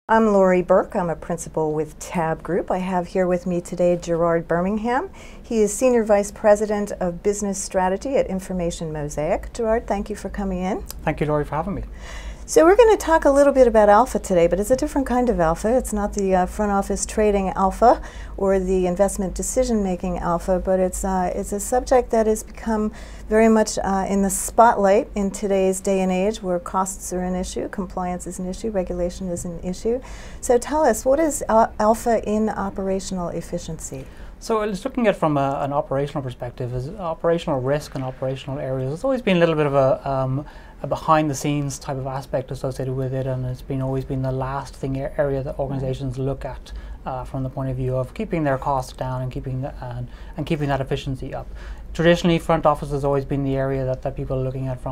I'm Lori Burke. I'm a principal with Tab Group. I have here with me today Gerard Bermingham. He is Senior Vice President of Business Strategy at Information Mosaic. Gerard, thank you for coming in. Thank you, Lori, for having me. So we're going to talk a little bit about alpha today, but it's a different kind of alpha. It's not the front office trading alpha or the investment decision-making alpha, but it's a subject that has become very much in the spotlight in today's day and age, where costs are an issue, compliance is an issue, regulation is an issue. So tell us, what is alpha in operational efficiency? So it's looking at it from an operational perspective, as operational risk and operational areas. It's always been a little bit of a behind-the-scenes type of aspect associated with it, and it's always been the last area that organizations look at from the point of view of keeping their costs down and keeping that efficiency up. Traditionally, front office has always been the area that people are looking at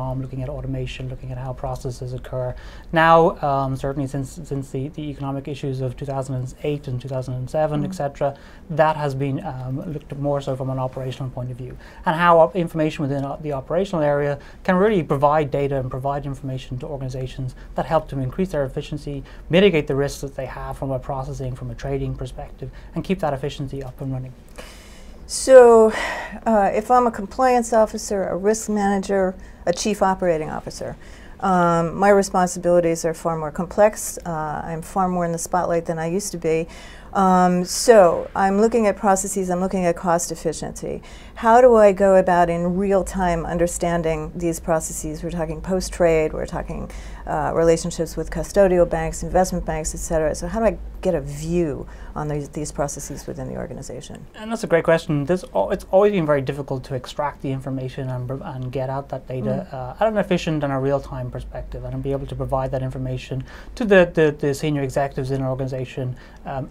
automation, looking at how processes occur. Now, certainly since the economic issues of 2008 and 2007, etc., that has been looked at more so from an operational point of view, and how information within the operational area can really provide data and provide information to organizations that help to increase their efficiency, mitigate the risks that they have from a processing, from a trading perspective, and keep that efficiency up and running. So if I'm a compliance officer, a risk manager, a chief operating officer, my responsibilities are far more complex. I'm far more in the spotlight than I used to be. So I'm looking at processes, I'm looking at cost efficiency. How do I go about in real time understanding these processes? We're talking post-trade, we're talking relationships with custodial banks, investment banks, etc. So how do I get a view on these processes within the organization? And that's a great question. It's always been very difficult to extract the information and get out that data at an efficient and a real-time perspective, and be able to provide that information to the senior executives in an organization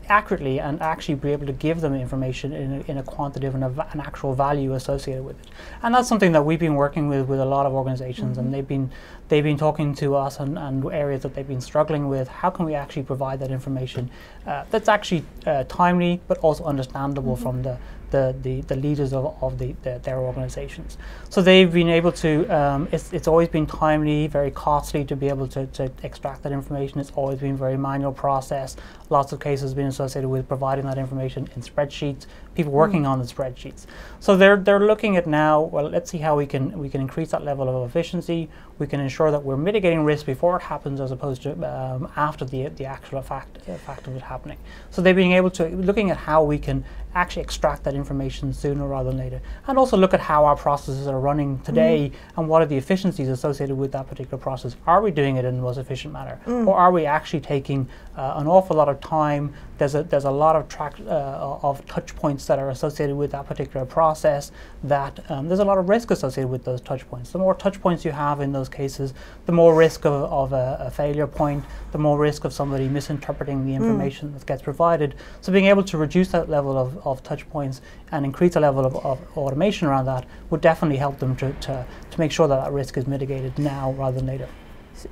accurately, and actually be able to give them information in a quantitative and an actual value associated with it. And that's something that we've been working with a lot of organizations, and they've been talking to us and areas that they've been struggling with. How can we actually provide that information that's actually timely but also understandable from the leaders of their organizations? So they've been able to, it's always been timely, very costly to be able to extract that information. It's always been very manual process. Lots of cases been associated with providing that information in spreadsheets, people working on the spreadsheets. So they're looking at now, well, let's see how we can increase that level of efficiency. We can ensure that we're mitigating risk before it happens, as opposed to after the actual fact of it happening. So they've been able to, looking at how we can actually extract that information sooner rather than later, and also look at how our processes are running today and what are the efficiencies associated with that particular process. Are we doing it in the most efficient manner, or are we actually taking an awful lot of time? There's a lot of touch points that are associated with that particular process, that there's a lot of risk associated with those touch points. The more touch points you have in those cases, the more risk of a failure point, the more risk of somebody misinterpreting the information that gets provided. So being able to reduce that level of touch points and increase the level of automation around that would definitely help them to make sure that risk is mitigated now rather than later.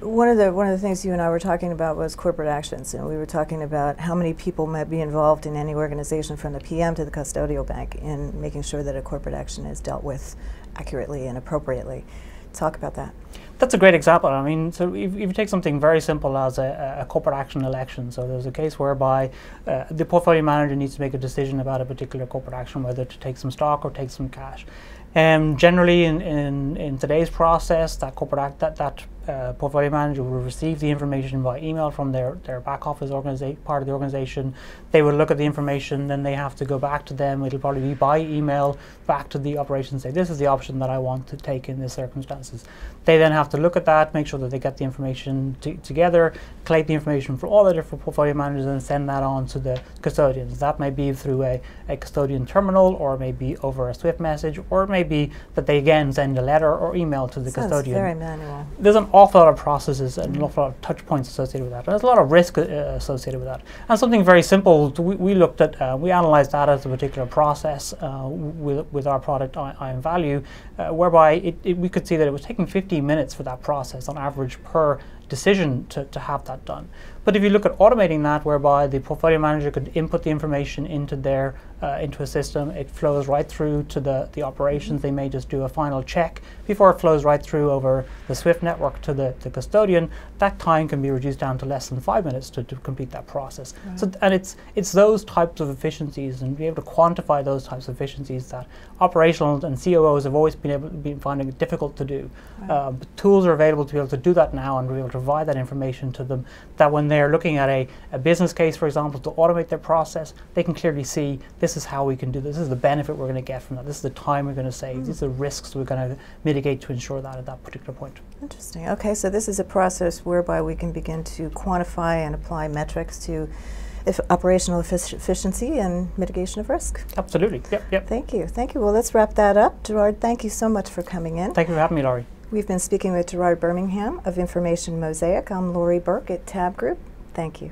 One of the things you and I were talking about was corporate actions, and we were talking about how many people might be involved in any organization, from the PM to the custodial bank, in making sure that a corporate action is dealt with accurately and appropriately. Talk about that. That's a great example. I mean, so if you take something very simple as a corporate action election, so there's a case whereby the portfolio manager needs to make a decision about a particular corporate action, whether to take some stock or take some cash. Generally, in today's process, that portfolio manager will receive the information by email from their back office part of the organization. They will look at the information, then they have to go back to them. It'll probably be by email back to the operation and say, this is the option that I want to take in these circumstances. They then have to look at that, make sure that they get the information together, collect the information from all the different portfolio managers, and send that on to the custodians. That may be through a custodian terminal, or it may be over a Swift message, or it may be that they again send a letter or email to the custodian. Very manual. There's an awful lot of processes and an awful lot of touch points associated with that. And there's a lot of risk associated with that. And something very simple, we looked at, we analyzed that as a particular process with our product Iron Value, whereby we could see that it was taking 15 minutes for that process on average per decision to have that done. But if you look at automating that, whereby the portfolio manager could input the information into their into a system. It flows right through to the operations. They may just do a final check before it flows right through over the SWIFT network to the custodian. That time can be reduced down to less than 5 minutes to complete that process. So, and it's those types of efficiencies, and be able to quantify those types of efficiencies that operational and COOs have always been finding it difficult to do. But tools are available to be able to do that now, and be able to provide that information to them, that when they're looking at a business case, for example, to automate their process, they can clearly see this is how we can do this. This is the benefit we're going to get from that. This is the time we're going to save. These are the risks we're going to mitigate to ensure that at that particular point. Interesting. Okay, so this is a process whereby we can begin to quantify and apply metrics to operational efficiency and mitigation of risk. Absolutely. Yep. Thank you. Thank you. Well, let's wrap that up. Gerard, thank you so much for coming in. Thank you for having me, Laurie. We've been speaking with Gerard Bermingham of Information Mosaic. I'm Laurie Burke at Tab Group. Thank you.